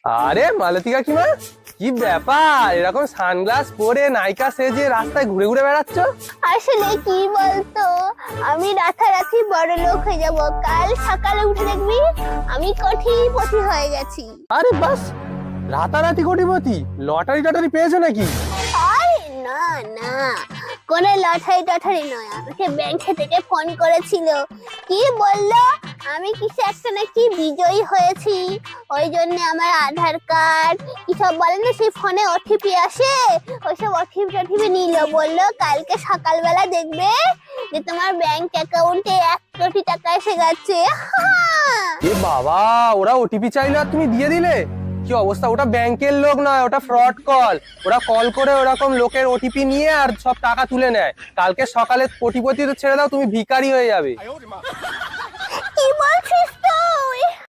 আরে মালতী কাকিমা, কি ব্যাপার এরকম সানগ্লাস পরে নায়িকা সেজে রাস্তায় ঘুরে ঘুরে বেড়াচ্ছ? আসলে কি বলতো, আমি রাতারাতি বড় লোক হয়ে যাব। কাল সকালে উঠে দেখবি আমি কোটিপতি হয়ে গেছি। আরে বাস, রাতারাতি কোটিপতি? লটারি টটারি পেয়েছো নাকি? আরে না না, কোনো লটারি টটারি নয়। আমাকে ব্যাংক থেকে ফোন করেছিল, কি বললো আমি কিছু একটা নাকি বিজয়ী হয়েছি, ওই জন্য আমার আধার কার্ড কি সব বলে না, সেই ফোনে ওটিপি আসে, ওইসব ওটিপি নিল। বললো কালকে সকালবেলা দেখবে যে তোমার ব্যাংক অ্যাকাউন্টে 1 কোটি টাকা এসে গেছে। এ বাবা, ওরা ওটিপি চাইলো আর তুমি দিয়ে দিলে? কি অবস্থা! ওটা ব্যাংকের লোক নয়, ওটা ফ্রড কল। ওরা কল করে ওরকম লোকের ওটিপি নিয়ে আর সব টাকা তুলে নেয়। কালকে সকালে কোটিপতি তো ছেড়ে দাও, তুমি ভিখারি হয়ে যাবে। কি বলছিস